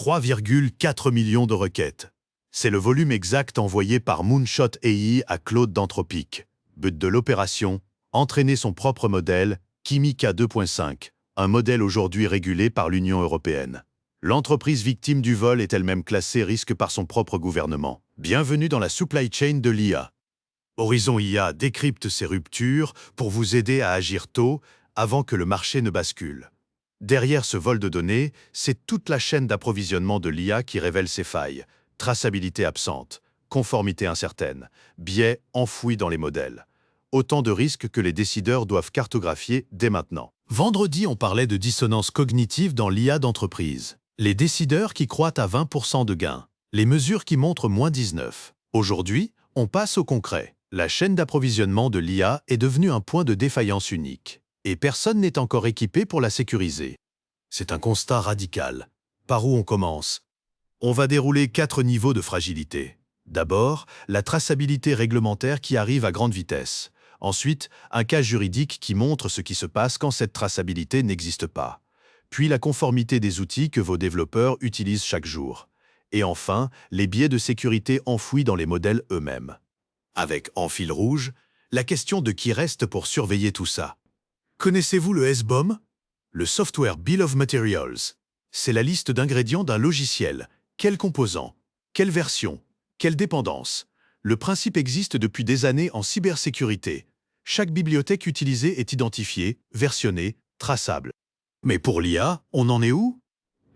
3,4 millions de requêtes. C'est le volume exact envoyé par Moonshot AI à Claude d'Anthropic. But de l'opération, entraîner son propre modèle, Kimika 2.5, un modèle aujourd'hui régulé par l'Union européenne. L'entreprise victime du vol est elle-même classée risque par son propre gouvernement. Bienvenue dans la supply chain de l'IA. Horizon IA décrypte ces ruptures pour vous aider à agir tôt, avant que le marché ne bascule. Derrière ce vol de données, c'est toute la chaîne d'approvisionnement de l'IA qui révèle ses failles. Traçabilité absente, conformité incertaine, biais enfouis dans les modèles. Autant de risques que les décideurs doivent cartographier dès maintenant. Vendredi, on parlait de dissonance cognitive dans l'IA d'entreprise. Les décideurs qui croient à 20% de gains. Les mesures qui montrent moins 19. Aujourd'hui, on passe au concret. La chaîne d'approvisionnement de l'IA est devenue un point de défaillance unique. Et personne n'est encore équipé pour la sécuriser. C'est un constat radical. Par où on commence? On va dérouler 4 niveaux de fragilité. D'abord, la traçabilité réglementaire qui arrive à grande vitesse. Ensuite, un cas juridique qui montre ce qui se passe quand cette traçabilité n'existe pas. Puis la conformité des outils que vos développeurs utilisent chaque jour. Et enfin, les biais de sécurité enfouis dans les modèles eux-mêmes. Avec en fil rouge, la question de qui reste pour surveiller tout ça. Connaissez-vous le SBOM? Le Software Bill of Materials. C'est la liste d'ingrédients d'un logiciel. Quels composants? Quelle version? Quelle dépendance? Le principe existe depuis des années en cybersécurité. Chaque bibliothèque utilisée est identifiée, versionnée, traçable. Mais pour l'IA, on en est où?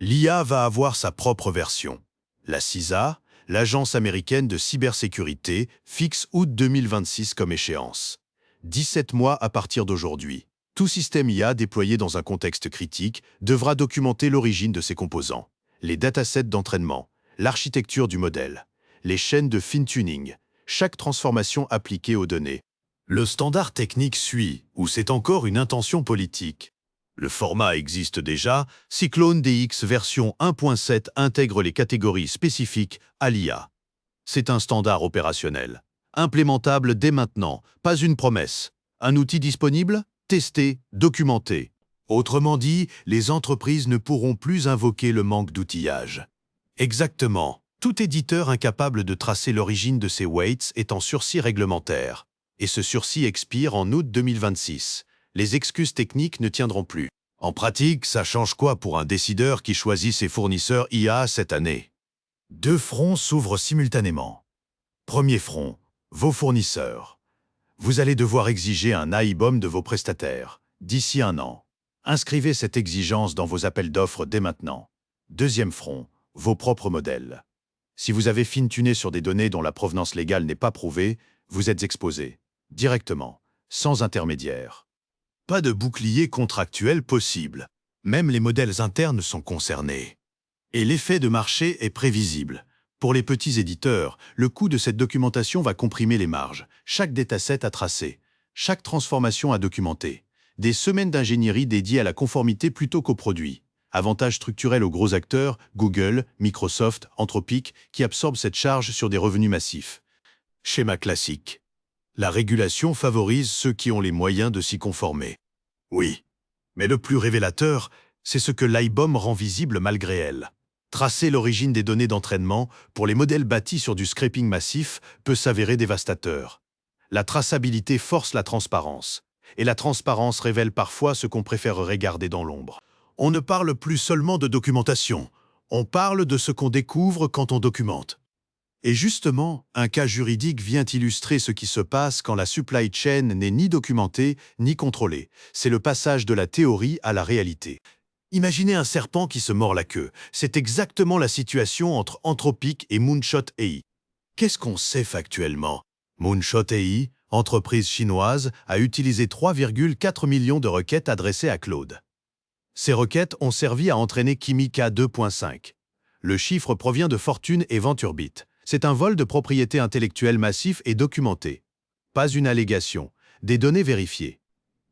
L'IA va avoir sa propre version. La CISA, l'agence américaine de cybersécurité, fixe août 2026 comme échéance. 17 mois à partir d'aujourd'hui. Tout système IA déployé dans un contexte critique devra documenter l'origine de ses composants, les datasets d'entraînement, l'architecture du modèle, les chaînes de fine-tuning, chaque transformation appliquée aux données. Le standard technique suit, ou c'est encore une intention politique. Le format existe déjà, Cyclone DX version 1.7 intègre les catégories spécifiques à l'IA. C'est un standard opérationnel, implémentable dès maintenant, pas une promesse. Un outil disponible? Testé, documenté. Autrement dit, les entreprises ne pourront plus invoquer le manque d'outillage. Exactement. Tout éditeur incapable de tracer l'origine de ses weights est en sursis réglementaire. Et ce sursis expire en août 2026. Les excuses techniques ne tiendront plus. En pratique, ça change quoi pour un décideur qui choisit ses fournisseurs IA cette année? 2 fronts s'ouvrent simultanément. Premier front, vos fournisseurs. Vous allez devoir exiger un AIBOM de vos prestataires, d'ici 1 an. Inscrivez cette exigence dans vos appels d'offres dès maintenant. Deuxième front, vos propres modèles. Si vous avez fine-tuné sur des données dont la provenance légale n'est pas prouvée, vous êtes exposé, directement, sans intermédiaire. Pas de bouclier contractuel possible. Même les modèles internes sont concernés. Et l'effet de marché est prévisible. Pour les petits éditeurs, le coût de cette documentation va comprimer les marges. Chaque dataset à tracer, chaque transformation à documenter. Des semaines d'ingénierie dédiées à la conformité plutôt qu'au produit. Avantage structurel aux gros acteurs, Google, Microsoft, Anthropic, qui absorbent cette charge sur des revenus massifs. Schéma classique. La régulation favorise ceux qui ont les moyens de s'y conformer. Oui, mais le plus révélateur, c'est ce que l'AIBOM rend visible malgré elle. Tracer l'origine des données d'entraînement pour les modèles bâtis sur du scraping massif peut s'avérer dévastateur. La traçabilité force la transparence, et la transparence révèle parfois ce qu'on préférerait garder dans l'ombre. On ne parle plus seulement de documentation, on parle de ce qu'on découvre quand on documente. Et justement, un cas juridique vient illustrer ce qui se passe quand la supply chain n'est ni documentée ni contrôlée. C'est le passage de la théorie à la réalité. Imaginez un serpent qui se mord la queue. C'est exactement la situation entre Anthropic et Moonshot AI. Qu'est-ce qu'on sait factuellement? Moonshot AI, entreprise chinoise, a utilisé 3,4 millions de requêtes adressées à Claude. Ces requêtes ont servi à entraîner Kimika 2.5. Le chiffre provient de Fortune et VentureBeat. C'est un vol de propriété intellectuelle massif et documenté. Pas une allégation, des données vérifiées.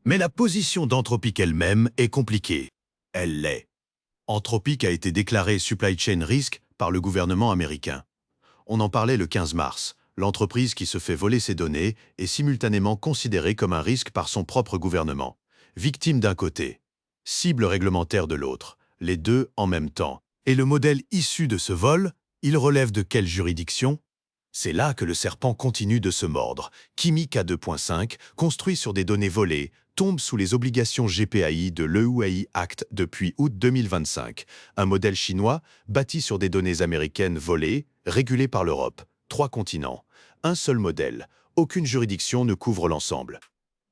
Mais la position d'Anthropic elle-même est compliquée. Elle l'est. Anthropic a été déclaré supply chain risk par le gouvernement américain. On en parlait le 15 mars. L'entreprise qui se fait voler ses données est simultanément considérée comme un risque par son propre gouvernement. Victime d'un côté, cible réglementaire de l'autre, les deux en même temps. Et le modèle issu de ce vol, il relève de quelle juridiction? C'est là que le serpent continue de se mordre. Kimi K2.5, construit sur des données volées, tombe sous les obligations GPAI de l'EUAI Act depuis août 2025. Un modèle chinois bâti sur des données américaines volées, régulé par l'Europe. 3 continents. Un seul modèle. Aucune juridiction ne couvre l'ensemble.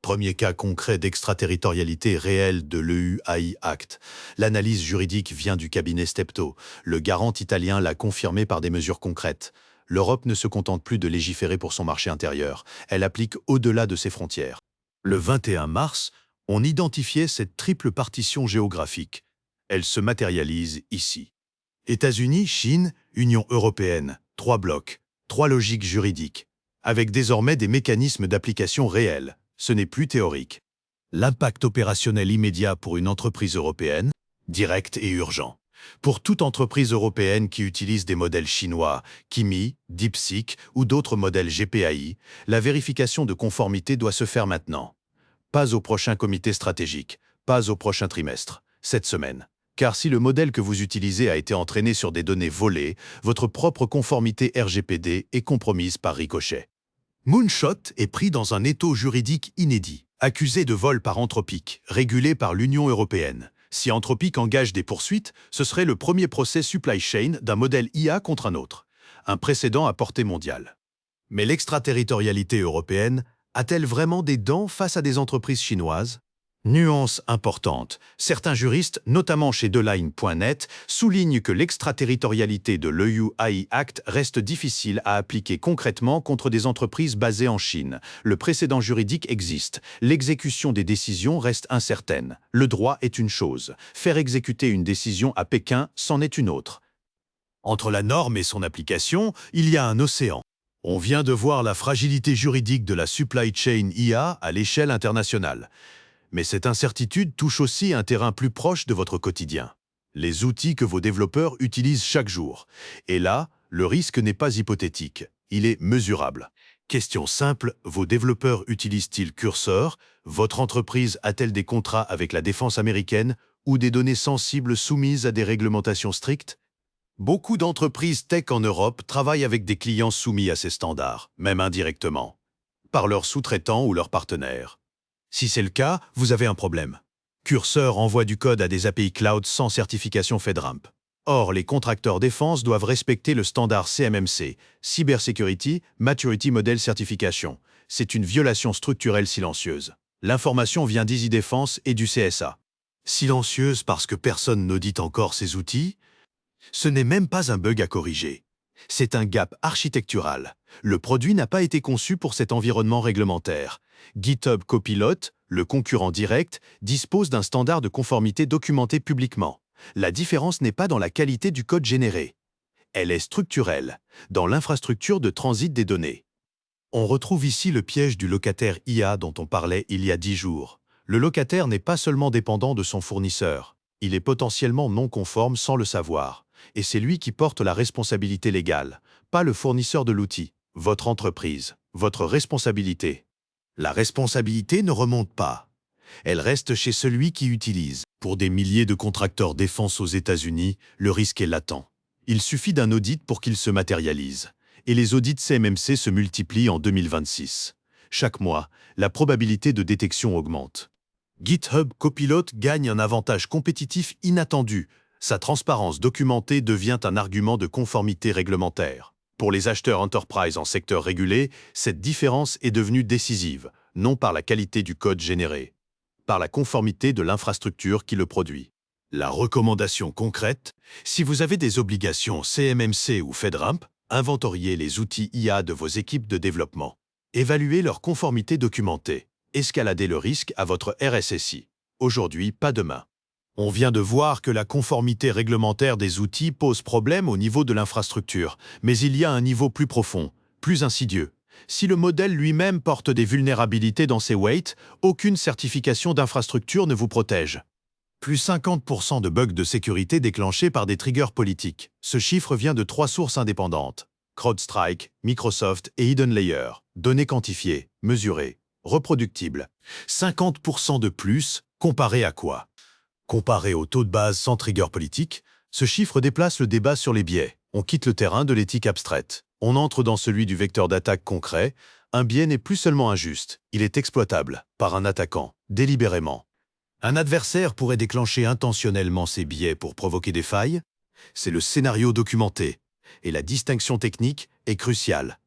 Premier cas concret d'extraterritorialité réelle de l'EUAI Act. L'analyse juridique vient du cabinet Stepto. Le garant italien l'a confirmé par des mesures concrètes. L'Europe ne se contente plus de légiférer pour son marché intérieur. Elle applique au-delà de ses frontières. Le 21 mars, on identifiait cette triple partition géographique. Elle se matérialise ici. États-Unis, Chine, Union européenne. 3 blocs, 3 logiques juridiques. Avec désormais des mécanismes d'application réels. Ce n'est plus théorique. L'impact opérationnel immédiat pour une entreprise européenne, direct et urgent. Pour toute entreprise européenne qui utilise des modèles chinois, Kimi, DeepSeek ou d'autres modèles GPAI, la vérification de conformité doit se faire maintenant. Pas au prochain comité stratégique, pas au prochain trimestre, cette semaine. Car si le modèle que vous utilisez a été entraîné sur des données volées, votre propre conformité RGPD est compromise par ricochet. Moonshot est pris dans un étau juridique inédit, accusé de vol par Anthropic, régulé par l'Union européenne. Si Anthropic engage des poursuites, ce serait le premier procès supply chain d'un modèle IA contre un autre, un précédent à portée mondiale. Mais l'extraterritorialité européenne a-t-elle vraiment des dents face à des entreprises chinoises? Nuance importante. Certains juristes, notamment chez Deline.net, soulignent que l'extraterritorialité de l'EUAI Act reste difficile à appliquer concrètement contre des entreprises basées en Chine. Le précédent juridique existe. L'exécution des décisions reste incertaine. Le droit est une chose. Faire exécuter une décision à Pékin, c'en est une autre. Entre la norme et son application, il y a un océan. On vient de voir la fragilité juridique de la supply chain IA à l'échelle internationale. Mais cette incertitude touche aussi un terrain plus proche de votre quotidien. Les outils que vos développeurs utilisent chaque jour. Et là, le risque n'est pas hypothétique, il est mesurable. Question simple, vos développeurs utilisent-ils Cursor? Votre entreprise a-t-elle des contrats avec la défense américaine ou des données sensibles soumises à des réglementations strictes? Beaucoup d'entreprises tech en Europe travaillent avec des clients soumis à ces standards, même indirectement, par leurs sous-traitants ou leurs partenaires. Si c'est le cas, vous avez un problème. Cursor envoie du code à des API cloud sans certification FedRAMP. Or, les contracteurs défense doivent respecter le standard CMMC, Cybersecurity Maturity Model Certification. C'est une violation structurelle silencieuse. L'information vient d'EasyDefense et du CSA. Silencieuse parce que personne n'audite encore ces outils? Ce n'est même pas un bug à corriger. C'est un gap architectural. Le produit n'a pas été conçu pour cet environnement réglementaire. GitHub Copilot, le concurrent direct, dispose d'un standard de conformité documenté publiquement. La différence n'est pas dans la qualité du code généré. Elle est structurelle, dans l'infrastructure de transit des données. On retrouve ici le piège du locataire IA dont on parlait il y a 10 jours. Le locataire n'est pas seulement dépendant de son fournisseur. Il est potentiellement non conforme sans le savoir. Et c'est lui qui porte la responsabilité légale, pas le fournisseur de l'outil, votre entreprise, votre responsabilité. La responsabilité ne remonte pas. Elle reste chez celui qui utilise. Pour des milliers de contracteurs défense aux États-Unis, le risque est latent. Il suffit d'un audit pour qu'il se matérialise. Et les audits CMMC se multiplient en 2026. Chaque mois, la probabilité de détection augmente. GitHub Copilot gagne un avantage compétitif inattendu. Sa transparence documentée devient un argument de conformité réglementaire. Pour les acheteurs enterprise en secteur régulé, cette différence est devenue décisive, non par la qualité du code généré, par la conformité de l'infrastructure qui le produit. La recommandation concrète, si vous avez des obligations CMMC ou FedRAMP, inventoriez les outils IA de vos équipes de développement. Évaluez leur conformité documentée. Escaladez le risque à votre RSSI. Aujourd'hui, pas demain. On vient de voir que la conformité réglementaire des outils pose problème au niveau de l'infrastructure, mais il y a un niveau plus profond, plus insidieux. Si le modèle lui-même porte des vulnérabilités dans ses weights, aucune certification d'infrastructure ne vous protège. Plus 50% de bugs de sécurité déclenchés par des triggers politiques. Ce chiffre vient de 3 sources indépendantes. CrowdStrike, Microsoft et HiddenLayer. Données quantifiées, mesurées, reproductibles. 50% de plus, comparé à quoi? Comparé au taux de base sans trigger politique, Ce chiffre déplace le débat sur les biais. On quitte le terrain de l'éthique abstraite. On entre dans celui du vecteur d'attaque concret. Un biais n'est plus seulement injuste, il est exploitable par un attaquant, délibérément. Un adversaire pourrait déclencher intentionnellement ces biais pour provoquer des failles. C'est le scénario documenté. Et la distinction technique est cruciale.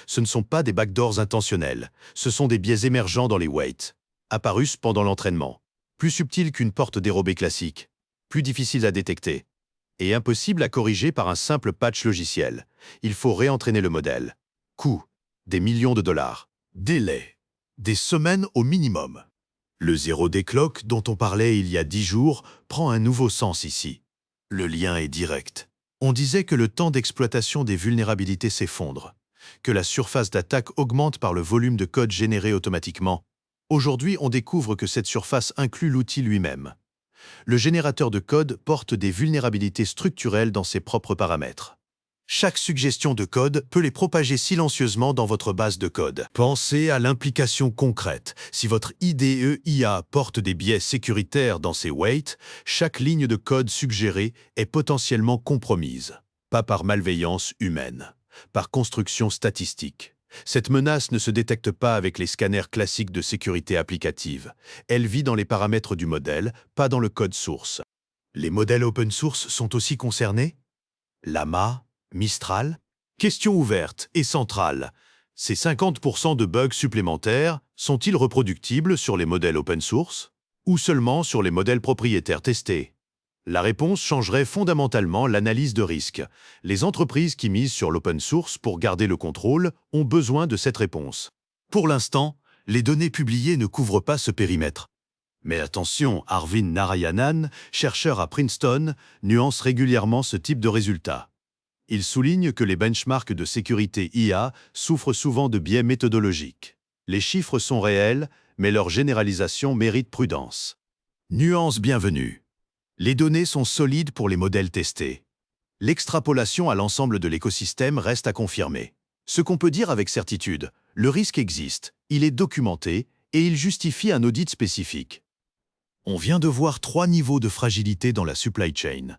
Ce ne sont pas des backdoors intentionnels, ce sont des biais émergents dans les weights, apparus pendant l'entraînement. Plus subtils qu'une porte dérobée classique, plus difficiles à détecter, et impossible à corriger par un simple patch logiciel. Il faut réentraîner le modèle. Coût, des millions de dollars. Délai, des semaines au minimum. Le zéro décloc dont on parlait il y a 10 jours prend un nouveau sens ici. Le lien est direct. On disait que le temps d'exploitation des vulnérabilités s'effondre, que la surface d'attaque augmente par le volume de code généré automatiquement. Aujourd'hui, on découvre que cette surface inclut l'outil lui-même. Le générateur de code porte des vulnérabilités structurelles dans ses propres paramètres. Chaque suggestion de code peut les propager silencieusement dans votre base de code. Pensez à l'implication concrète. Si votre IDE IA porte des biais sécuritaires dans ses weights, chaque ligne de code suggérée est potentiellement compromise. Pas par malveillance humaine, par construction statistique. Cette menace ne se détecte pas avec les scanners classiques de sécurité applicative. Elle vit dans les paramètres du modèle, pas dans le code source. Les modèles open source sont aussi concernés? Llama, Mistral? Question ouverte et centrale. Ces 50% de bugs supplémentaires sont-ils reproductibles sur les modèles open source? Ou seulement sur les modèles propriétaires testés? La réponse changerait fondamentalement l'analyse de risque. Les entreprises qui misent sur l'open source pour garder le contrôle ont besoin de cette réponse. Pour l'instant, les données publiées ne couvrent pas ce périmètre. Mais attention, Arvind Narayanan, chercheur à Princeton, nuance régulièrement ce type de résultats. Il souligne que les benchmarks de sécurité IA souffrent souvent de biais méthodologiques. Les chiffres sont réels, mais leur généralisation mérite prudence. Nuance bienvenue. Les données sont solides pour les modèles testés. L'extrapolation à l'ensemble de l'écosystème reste à confirmer. Ce qu'on peut dire avec certitude, le risque existe, il est documenté et il justifie un audit spécifique. On vient de voir 3 niveaux de fragilité dans la supply chain.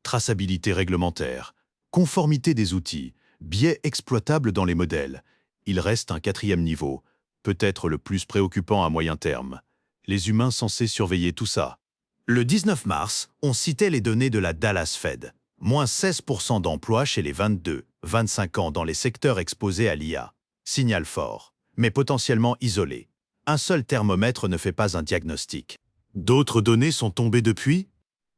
Traçabilité réglementaire, conformité des outils, biais exploitables dans les modèles. Il reste un 4e niveau, peut-être le plus préoccupant à moyen terme. Les humains censés surveiller tout ça. Le 19 mars, on citait les données de la Dallas Fed. Moins 16% d'emplois chez les 22-25 ans dans les secteurs exposés à l'IA. Signal fort, mais potentiellement isolé. Un seul thermomètre ne fait pas un diagnostic. D'autres données sont tombées depuis?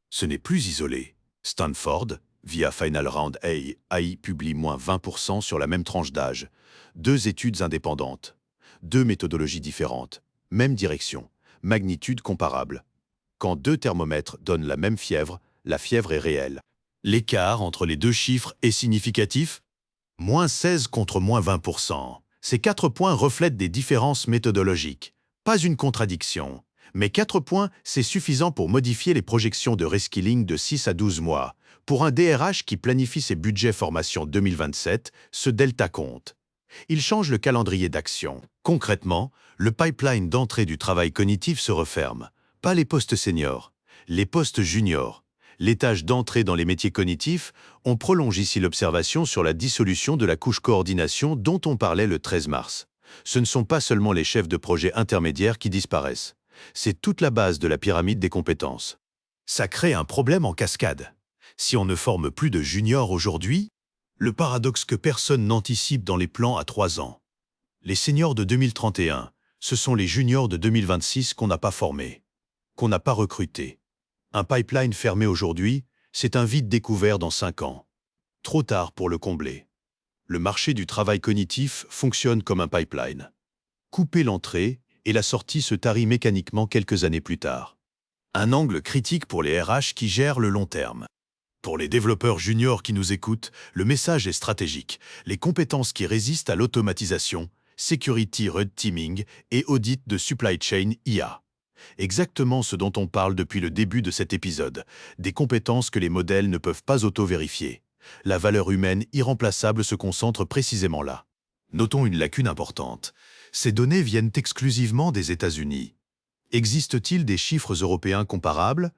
Ce n'est plus isolé. Stanford, via Final Round AI, publie moins 20% sur la même tranche d'âge. 2 études indépendantes. 2 méthodologies différentes. Même direction. Magnitude comparable. Quand 2 thermomètres donnent la même fièvre, la fièvre est réelle. L'écart entre les 2 chiffres est significatif? Moins 16 contre moins 20%. Ces 4 points reflètent des différences méthodologiques. Pas une contradiction. Mais 4 points, c'est suffisant pour modifier les projections de reskilling de 6 à 12 mois. Pour un DRH qui planifie ses budgets formation 2027, ce delta compte. Il change le calendrier d'action. Concrètement, le pipeline d'entrée du travail cognitif se referme. Pas les postes seniors, les postes juniors. Les tâches d'entrée dans les métiers cognitifs, on prolonge ici l'observation sur la dissolution de la couche coordination dont on parlait le 13 mars. Ce ne sont pas seulement les chefs de projet intermédiaires qui disparaissent. C'est toute la base de la pyramide des compétences. Ça crée un problème en cascade. Si on ne forme plus de juniors aujourd'hui, le paradoxe que personne n'anticipe dans les plans à 3 ans. Les seniors de 2031, ce sont les juniors de 2026 qu'on n'a pas formés, qu'on n'a pas recrutés. Un pipeline fermé aujourd'hui, c'est un vide découvert dans 5 ans. Trop tard pour le combler. Le marché du travail cognitif fonctionne comme un pipeline. Couper l'entrée et la sortie se tarit mécaniquement quelques années plus tard. Un angle critique pour les RH qui gèrent le long terme. Pour les développeurs juniors qui nous écoutent, le message est stratégique. Les compétences qui résistent à l'automatisation, security red teaming et audit de supply chain IA. Exactement ce dont on parle depuis le début de cet épisode. Des compétences que les modèles ne peuvent pas auto-vérifier. La valeur humaine irremplaçable se concentre précisément là. Notons une lacune importante. Ces données viennent exclusivement des États-Unis. Existe-t-il des chiffres européens comparables?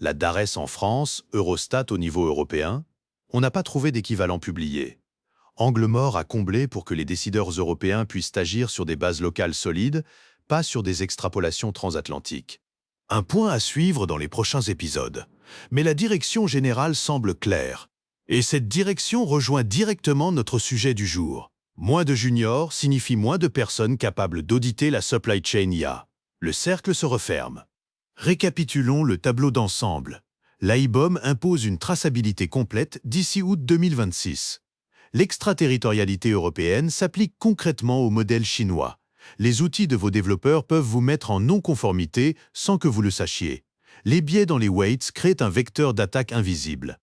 La DARES en France, Eurostat au niveau européen, on n'a pas trouvé d'équivalent publié. Angle mort à combler pour que les décideurs européens puissent agir sur des bases locales solides, pas sur des extrapolations transatlantiques. Un point à suivre dans les prochains épisodes. Mais la direction générale semble claire. Et cette direction rejoint directement notre sujet du jour. Moins de juniors signifie moins de personnes capables d'auditer la supply chain IA. Le cercle se referme. Récapitulons le tableau d'ensemble. L'AIBOM impose une traçabilité complète d'ici août 2026. L'extraterritorialité européenne s'applique concrètement au modèle chinois. Les outils de vos développeurs peuvent vous mettre en non-conformité sans que vous le sachiez. Les biais dans les weights créent un vecteur d'attaque invisible.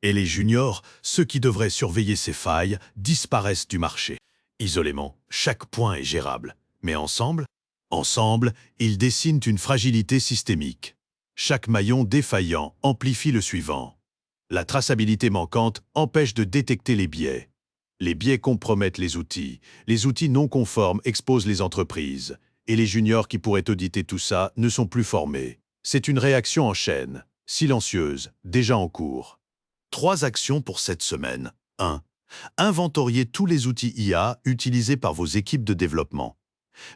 Et les juniors, ceux qui devraient surveiller ces failles, disparaissent du marché. Isolément, chaque point est gérable. Mais ensemble, ils dessinent une fragilité systémique. Chaque maillon défaillant amplifie le suivant. La traçabilité manquante empêche de détecter les biais. Les biais compromettent les outils non conformes exposent les entreprises, et les juniors qui pourraient auditer tout ça ne sont plus formés. C'est une réaction en chaîne, silencieuse, déjà en cours. 3 actions pour cette semaine. 1. Inventoriez tous les outils IA utilisés par vos équipes de développement.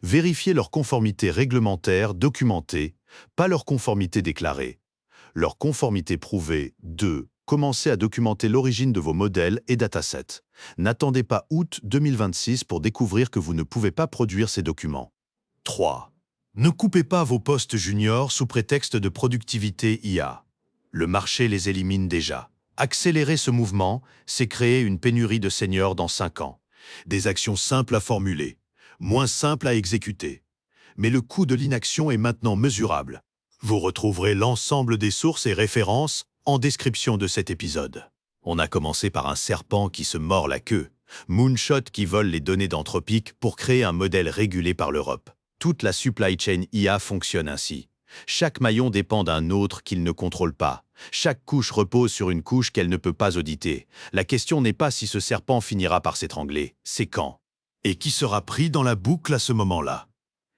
Vérifiez leur conformité réglementaire documentée, pas leur conformité déclarée. Leur conformité prouvée. 2. Commencez à documenter l'origine de vos modèles et datasets. N'attendez pas août 2026 pour découvrir que vous ne pouvez pas produire ces documents. 3. Ne coupez pas vos postes juniors sous prétexte de productivité IA. Le marché les élimine déjà. Accélérer ce mouvement, c'est créer une pénurie de seniors dans 5 ans. Des actions simples à formuler, moins simples à exécuter. Mais le coût de l'inaction est maintenant mesurable. Vous retrouverez l'ensemble des sources et références en description de cet épisode. On a commencé par un serpent qui se mord la queue, Moonshot qui vole les données d'Anthropic pour créer un modèle régulé par l'Europe. Toute la supply chain IA fonctionne ainsi. Chaque maillon dépend d'un autre qu'il ne contrôle pas. Chaque couche repose sur une couche qu'elle ne peut pas auditer. La question n'est pas si ce serpent finira par s'étrangler, c'est quand. Et qui sera pris dans la boucle à ce moment-là?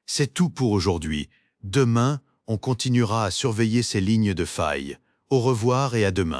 C'est tout pour aujourd'hui. Demain, on continuera à surveiller ces lignes de faille. Au revoir et à demain.